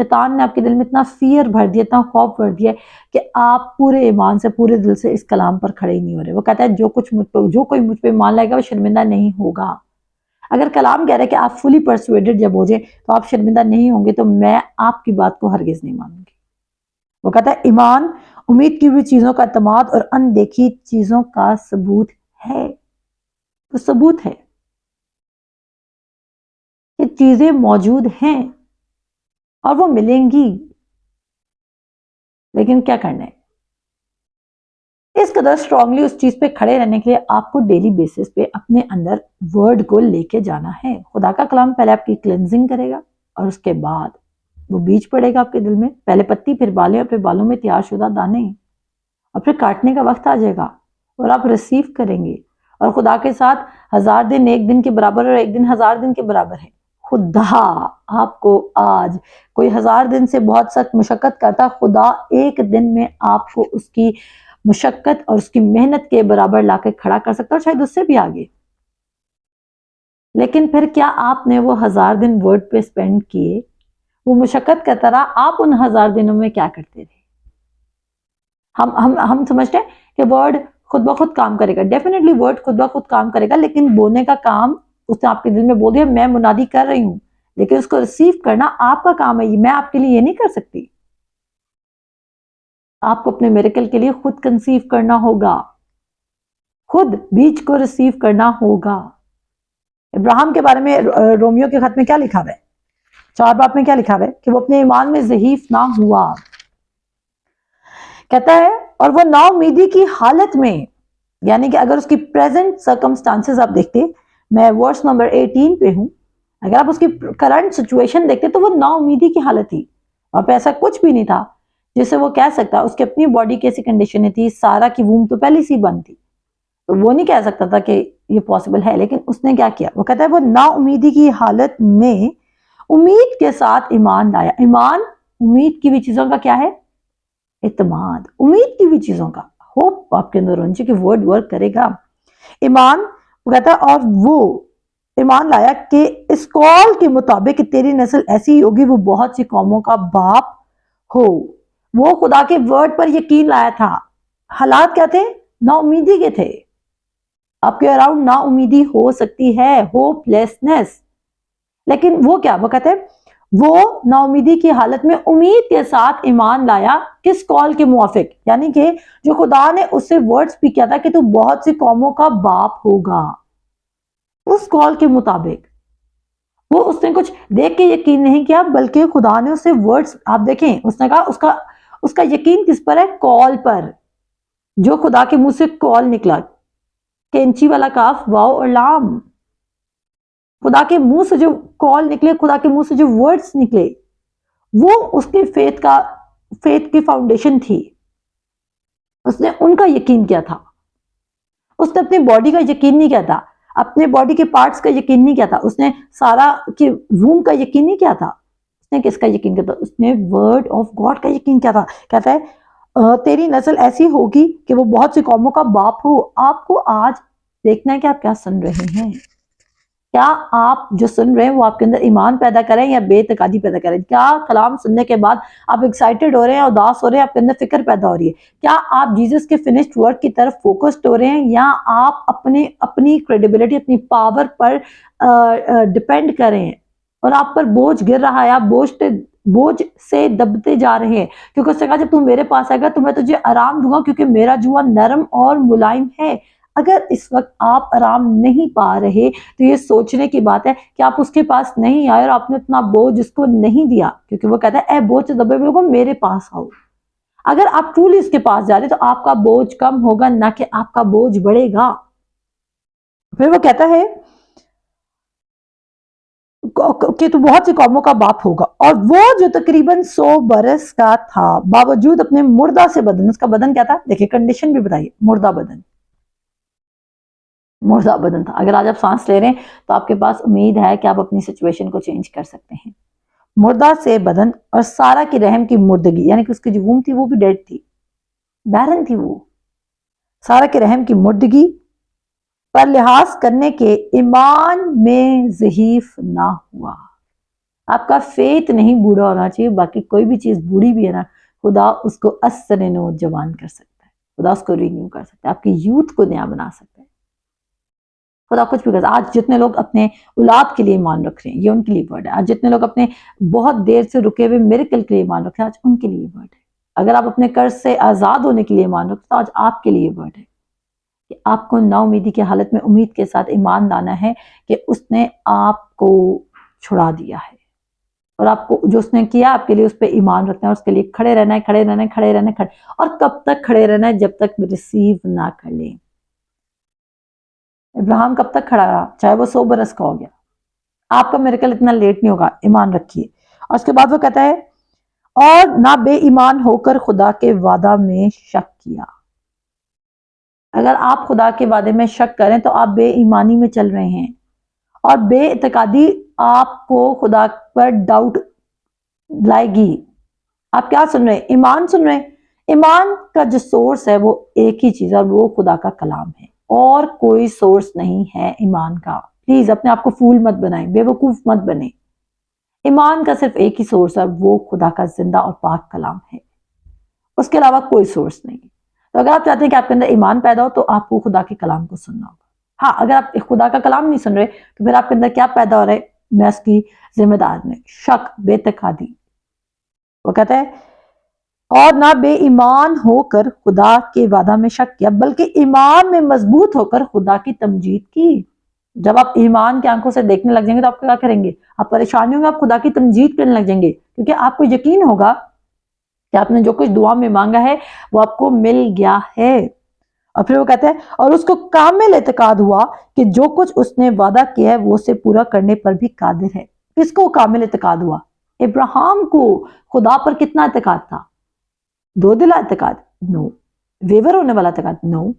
شیطان نے آپ کے دل میں اتنا فیئر بھر دیا، اتنا خوف بھر دیا کہ آپ پورے ایمان سے پورے دل سے اس کلام پر کھڑے ہی نہیں ہو رہے۔ وہ کہتا ہے جو کوئی مجھ پہ ایمان لائے گا وہ شرمندہ نہیں ہوگا۔ اگر کلام کہہ رہا ہے کہ آپ فلی پرسویڈڈ جب ہو جائے تو آپ شرمندہ نہیں ہوں گے، تو میں آپ کی بات کو ہرگز نہیں مانوں گی۔ وہ کہتا ہے ایمان امید کی ہوئی چیزوں کا اعتماد اور اندیکھی چیزوں کا ثبوت ہے۔ وہ ثبوت ہے کہ چیزیں موجود ہیں اور وہ ملیں گی، لیکن کیا کرنا ہے؟ اس قدر اسٹرانگلی اس چیز پہ کھڑے رہنے کے لیے آپ کو ڈیلی بیسس پہ اپنے اندر ورڈ کو لے کے جانا ہے۔ خدا کا کلام پہلے آپ کی کلینزنگ کرے گا اور اس کے بعد وہ بیج پڑے گا آپ کے دل میں، پہلے پتی پھر بالیں اور پھر بالوں میں تیار شدہ دانے، اور پھر کاٹنے کا وقت آ جائے گا اور آپ ریسیو کریں گے۔ اور خدا کے ساتھ 1000 دن ایک دن کے برابر اور ایک دن 1000 دن کے برابر ہے۔ خدا آپ کو آج کوئی 1000 دن سے بہت سخت مشقت کرتا، خدا ایک دن میں آپ کو اس کی مشقت اور اس کی محنت کے برابر لا کے کھڑا کر سکتا، اور شاید اس سے بھی آگے۔ لیکن پھر کیا آپ نے وہ 1000 دن ورڈ پہ سپینڈ کیے؟ وہ مشقت کرتا رہا، آپ ان 1000 دنوں میں کیا کرتے رہے؟ ہم سمجھتے ہیں کہ ورڈ خود بخود کام کرے گا۔ ڈیفینیٹلی ورڈ خود بخود کام کرے گا، لیکن بولنے کا کام اس نے آپ کے دل میں بول دیا، میں منادی کر رہی ہوں، لیکن اس کو ریسیو کرنا آپ کا کام ہے۔ میں آپ کے لیے یہ نہیں کر سکتی۔ آپ کو اپنے میریکل کے لیے خود کنسیو کرنا ہوگا، خود بیج کو ریسیو کرنا ہوگا۔ ابراہیم کے بارے میں رومیو کے خط میں کیا لکھا ہے؟ 4 باب میں کیا لکھا ہے؟ کہ وہ اپنے ایمان میں ضعیف نہ ہوا۔ کہتا ہے اور وہ نا امیدی کی حالت میں، یعنی کہ اگر اس کی پریزنٹ سرکمسٹانسز آپ دیکھتے، میں ورس نمبر 18 پہ ہوں، اگر آپ اس کی کرنٹ سچویشن دیکھتے تو وہ نا امیدی کی حالت تھی، اور پہ ایسا کچھ بھی نہیں تھا جسے وہ کہہ سکتا۔ اس کی اپنی باڈی کیسی کنڈیشن تھی، سارا کی ووم تو پہلے سی بند تھی، تو وہ نہیں کہہ سکتا تھا کہ یہ پاسبل ہے۔ لیکن اس نے کیا کیا؟ وہ کہتا ہے وہ نا امیدی کی حالت میں امید کے ساتھ ایمان لایا۔ ایمان امید کی ہوئی چیزوں کا کیا ہے؟ اعتماد، امید کی ہوئی چیزوں کا، ہوپ آپ کے اندر ہونی چاہیے کہ ورڈ ورک کرے گا۔ ایمان، وہ کہتا ہے اور وہ ایمان لایا کہ اس قول کے مطابق کہ تیری نسل ایسی ہی ہوگی، وہ بہت سی قوموں کا باپ ہو۔ وہ خدا کے ورڈ پر یقین لایا تھا۔ حالات کیا تھے؟ نا امیدی کے تھے۔ آپ کے اراؤنڈ نا امیدی ہو سکتی ہے، ہوپ لیسنس، لیکن وہ کیا؟ وہ کہتے ہیں وہ نا امیدی کی حالت میں امید کے ساتھ ایمان لایا، کس کال کے موافق؟ یعنی کہ جو خدا نے اس سے ورڈ سپیک کیا تھا کہ تو بہت سی قوموں کا باپ ہوگا، اس کال کے مطابق وہ اس نے کچھ دیکھ کے یقین نہیں کیا، بلکہ خدا نے اسے ورڈز، آپ دیکھیں اس نے کہا اس کا یقین کس پر ہے؟ کال پر، جو خدا کے منہ سے کال نکلا، کینچی والا کاف، واو اور لام، خدا کے منہ سے جو کال نکلے، خدا کے منہ سے جو ورڈز نکلے، وہ اس کے فیتھ کی فاؤنڈیشن تھی۔ اس نے ان کا یقین کیا تھا، اس نے اپنی باڈی کا یقین نہیں کیا تھا، اپنے باڈی کے پارٹس کا یقین نہیں کیا تھا، اس نے سارا کی ووم کا یقین نہیں کیا تھا۔ اس نے کس کا یقین کیا تھا؟ اس نے ورڈ آف گاڈ کا یقین کیا تھا۔ کہتا ہے تیری نسل ایسی ہوگی کہ وہ بہت سی قوموں کا باپ ہو۔ آپ کو آج دیکھنا ہے کہ آپ کیا سن رہے ہیں، کیا آپ جو سن رہے ہیں وہ آپ کے اندر ایمان پیدا کریں یا بے اعتقادی پیدا کریں؟ کیا کلام سننے کے بعد آپ ایکسائٹڈ ہو رہے ہیں، اداس ہو رہے ہیں، آپ کے اندر فکر پیدا ہو رہی ہے؟ کیا آپ جیزس کے فنشڈ ورک کی طرف فوکسڈ ہو رہے ہیں، یا آپ اپنی کریڈیبلٹی، اپنی پاور پر ڈیپینڈ کر رہے ہیں اور آپ پر بوجھ گر رہا ہے، آپ بوجھ سے دبتے جا رہے ہیں؟ کیونکہ اس نے کہا جب تم میرے پاس آئے گا تو میں تجھے آرام دوں گا، کیونکہ میرا جوا نرم اور ملائم ہے۔ اگر اس وقت آپ آرام نہیں پا رہے تو یہ سوچنے کی بات ہے کہ آپ اس کے پاس نہیں آئے اور آپ نے اتنا بوجھ اس کو نہیں دیا، کیونکہ وہ کہتا ہے اے بوجھ سے دبے ہوئے لوگوں میرے پاس آؤ۔ اگر آپ ٹرولی اس کے پاس جا رہے تو آپ کا بوجھ کم ہوگا، نہ کہ آپ کا بوجھ بڑھے گا۔ پھر وہ کہتا ہے کہ تو بہت سی قوموں کا باپ ہوگا، اور وہ جو تقریباً 100 برس کا تھا، باوجود اپنے مردہ سے بدن، اس کا بدن کیا تھا؟ دیکھیں کنڈیشن بھی بتائیے، مردہ بدن تھا۔ اگر آج آپ سانس لے رہے ہیں تو آپ کے پاس امید ہے کہ آپ اپنی سچویشن کو چینج کر سکتے ہیں۔ مردہ سے بدن، اور سارا کی رحم کی مردگی، یعنی کہ اس کی جو ووم تھی وہ بھی ڈیڈ تھی، بیرن تھی، وہ سارا کے رحم کی مردگی پر لحاظ کرنے کے ایمان میں ضعیف نہ ہوا۔ آپ کا فیتھ نہیں بوڑھا ہونا چاہیے. باقی کوئی بھی چیز بوڑھی بھی ہے نا، خدا اس کو اثر نو جوان کر سکتا ہے، خدا اس کو رینیو کر سکتا ہے، آپ کی یوتھ کو نیا بنا سکتا ہے. خدا کچھ بھی کرتا ہے. آج جتنے لوگ اپنے اولاد کے لیے ایمان رکھ رہے ہیں، یہ ان کے لیے ورڈ ہے. آج جتنے لوگ اپنے بہت دیر سے رکے ہوئے میریکل کے لیے ایمان رکھ رہے ہیں، آج ان کے لیے ورڈ ہے. اگر آپ اپنے قرض سے آزاد ہونے کے لیے ایمان رکھتے ہیں، تو آج آپ کے لیے ورڈ ہے کہ آپ کو نا امیدی کی حالت میں امید کے ساتھ ایمان لانا ہے کہ اس نے آپ کو چھڑا دیا ہے، اور آپ کو جو اس نے کیا آپ کے لیے اس پہ ایمان رکھنا ہے، اور اس کے لیے کھڑے رہنا ہے، کھڑے رہنا ہے، کھڑے رہنا ہے، اور کب تک کھڑے رہنا ہے؟ جب تک ریسیو نہ کر لیں. ابراہیم کب تک کھڑا رہا؟ چاہے وہ 100 برس کا ہو گیا. آپ کا میریکل اتنا لیٹ نہیں ہوگا، ایمان رکھیے. اور اس کے بعد وہ کہتا ہے اور نہ بے ایمان ہو کر خدا کے وعدہ میں شک کیا. اگر آپ خدا کے وعدے میں شک کریں تو آپ بے ایمانی میں چل رہے ہیں، اور بے اعتقادی آپ کو خدا پر ڈاؤٹ لائے گی. آپ کیا سن رہے ہیں؟ ایمان سن رہے ہیں. ایمان کا جو سورس ہے وہ ایک ہی چیز ہے، اور وہ خدا کا کلام ہے، اور کوئی سورس نہیں ہے ایمان کا. پلیز اپنے آپ کو فول مت بنائیں، بے وقوف مت بنیں. ایمان کا صرف ایک ہی سورس ہے، وہ خدا کا زندہ اور پاک کلام ہے، اس کے علاوہ کوئی سورس نہیں. تو اگر آپ چاہتے ہیں کہ آپ کے اندر ایمان پیدا ہو تو آپ کو خدا کے کلام کو سننا ہوگا. ہاں، اگر آپ خدا کا کلام نہیں سن رہے تو پھر آپ کے اندر کیا پیدا ہو رہا ہے؟ میں اس کی ذمہ دار نہیں. شک، بے اعتقادی. وہ کہتا ہے اور نہ بے ایمان ہو کر خدا کے وعدہ میں شک کیا، بلکہ ایمان میں مضبوط ہو کر خدا کی تمجید کی. جب آپ ایمان کی آنکھوں سے دیکھنے لگ جائیں گے تو آپ کیا کریں گے؟ آپ پریشانی ہوں گے، آپ خدا کی تمجید کرنے لگ جائیں گے، کیونکہ آپ کو یقین ہوگا کہ آپ نے جو کچھ دعا میں مانگا ہے وہ آپ کو مل گیا ہے. اور پھر وہ کہتے ہیں اور اس کو کامل اعتقاد ہوا کہ جو کچھ اس نے وعدہ کیا ہے وہ اسے پورا کرنے پر بھی قادر ہے. کس کو کامل اعتقاد ہوا؟ ابراہیم کو. خدا پر کتنا اعتقاد تھا؟ دو دلا اعتقاد؟ نو. ویور ہونے والا اعتقاد؟ نو.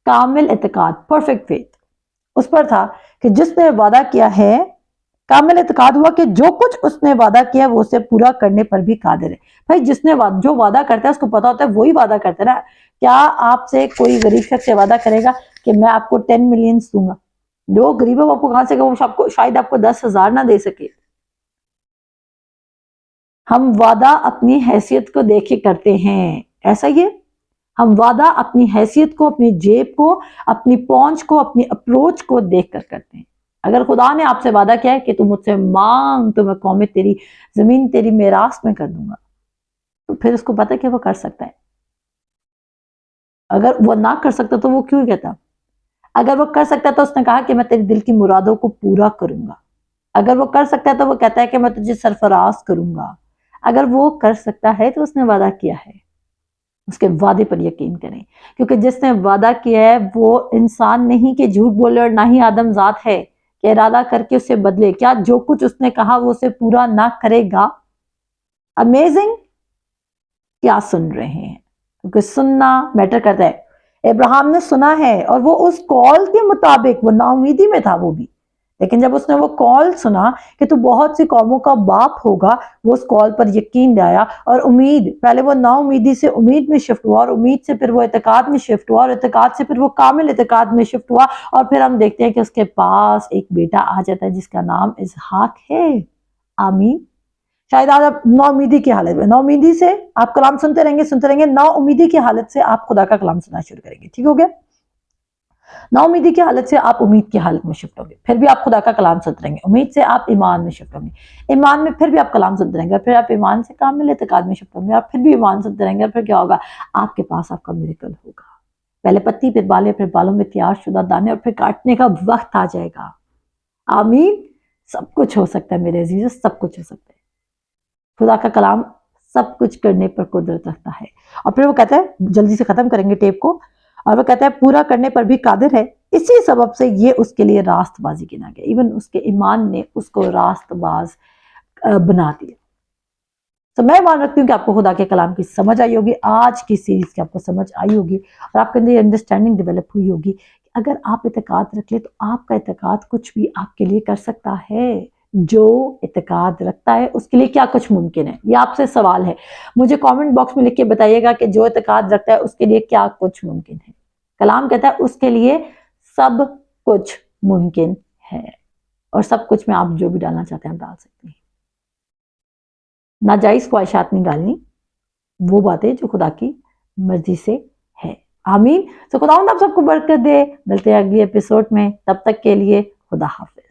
کامل اعتقاد، پرفیکٹ فیتھ اس پر تھا کہ جس نے وعدہ کیا ہے. کامل اعتقاد ہوا کہ جو کچھ اس نے وعدہ کیا وہ اسے پورا کرنے پر بھی قادر ہے. بھائی جس نے جو وعدہ کرتا ہے اس کو پتا ہوتا ہے وہی وعدہ کرتا ہے نا. کیا آپ سے کوئی غریب شخص سے وعدہ کرے گا کہ میں آپ کو 10 ملین دوں گا؟ جو غریب ہے وہ آپ کو کہاں سے گا؟ وہ شاید آپ کو 10,000 نہ دے سکے. ہم وعدہ اپنی حیثیت کو دیکھ کے کرتے ہیں، ایسا ہی ہے. ہم وعدہ اپنی حیثیت کو، اپنی جیب کو، اپنی پہنچ کو، اپنی اپروچ کو دیکھ کر کرتے ہیں. اگر خدا نے آپ سے وعدہ کیا ہے کہ تم مجھ سے مانگ تو میں قومیں تیری زمین تیری میراث میں کر دوں گا، تو پھر اس کو پتہ ہے کہ وہ کر سکتا ہے. اگر وہ نہ کر سکتا تو وہ کیوں کہتا؟ اگر وہ کر سکتا تو اس نے کہا کہ میں تیرے دل کی مرادوں کو پورا کروں گا. اگر وہ کر سکتا ہے تو وہ کہتا ہے کہ میں تجھے سرفراز کروں گا. اگر وہ کر سکتا ہے تو اس نے وعدہ کیا ہے، اس کے وعدے پر یقین کریں، کیونکہ جس نے وعدہ کیا ہے وہ انسان نہیں کہ جھوٹ بولے، اور نہ ہی آدم ذات ہے کہ ارادہ کر کے اسے بدلے. کیا جو کچھ اس نے کہا وہ اسے پورا نہ کرے گا؟ امیزنگ. کیا سن رہے ہیں؟ کیونکہ سننا میٹر کرتا ہے. ابراہیم نے سنا ہے اور وہ اس کال کے مطابق، وہ نا امیدی میں تھا وہ بھی، لیکن جب اس نے وہ کال سنا کہ تو بہت سی قوموں کا باپ ہوگا، وہ اس کال پر یقین لایا. اور امید، پہلے وہ نا امیدی سے امید میں شفٹ ہوا، اور امید سے پھر وہ اعتقاد میں شفٹ ہوا، اور اعتقاد سے پھر وہ کامل اعتقاد میں شفٹ ہوا. اور پھر ہم دیکھتے ہیں کہ اس کے پاس ایک بیٹا آ جاتا ہے جس کا نام اسحاق ہے. آمین. شاید آج آپ نا امیدی کی حالت میں، نا امیدی سے آپ کلام سنتے رہیں گے، نا امیدی کی حالت سے آپ خدا کا کلام سننا شروع کریں گے. ٹھیک ہو گیا؟ نا امیدی کی حالت سے آپ امید کی حالت میں شفٹ ہوں گے، پھر بھی آپ خدا کا کلام سنتے رہیں گے. امید سے آپ ایمان میں شفٹ ہوں گے، ایمان میں پھر بھی آپ کلام سنتے رہیں گے، اور پھر آپ ایمان سے کامل اعتقاد میں شفٹ ہوں گے، اور پھر بھی ایمان سنتے رہیں گے. اور پھر کیا ہوگا؟ آپ کے پاس آپ کا میریکل ہوگا. پہلے پتی، پھر بالے، پھر بالوں میں تیار شدہ دانے، اور پھر کاٹنے کا وقت آ جائے گا. آمین. سب کچھ ہو سکتا ہے میرے عزیز، سب کچھ ہو سکتا ہے. خدا کا کلام سب کچھ کرنے پر قدرت رکھتا ہے. اور پھر وہ کہتا ہے، جلدی سے ختم کریں گے ٹیپ کو، اور وہ کہتا ہے پورا کرنے پر بھی قادر ہے. اسی سبب سے یہ اس کے لیے راست بازی گنا گیا. ایون اس کے ایمان نے اس کو راست باز بنا دیا. تو میں مان رکھتی ہوں کہ آپ کو خدا کے کلام کی سمجھ آئی ہوگی، آج کی سیریز کی آپ کو سمجھ آئی ہوگی، اور آپ کے اندر یہ انڈرسٹینڈنگ ڈیولپ ہوئی ہوگی کہ اگر آپ اعتقاد رکھ لیں تو آپ کا اعتقاد کچھ بھی آپ کے لیے کر سکتا ہے. جو اعتقاد رکھتا ہے اس کے لیے کیا کچھ ممکن ہے؟ یہ آپ سے سوال ہے. مجھے کامنٹ باکس میں لکھ کے بتائیے گا کہ جو اعتقاد رکھتا ہے اس کے لیے کیا کچھ ممکن ہے. کلام کہتا ہے اس کے لیے سب کچھ ممکن ہے، اور سب کچھ میں آپ جو بھی ڈالنا چاہتے ہیں آپ ڈال سکتے ہیں. ناجائز خواہشات نہیں ڈالنی، وہ باتیں جو خدا کی مرضی سے ہے۔ آمین۔ تو خداوند آپ سب کو برکت دے، ملتے ہیں اگلی ایپیسوڈ میں، تب تک کے لیے خدا حافظ۔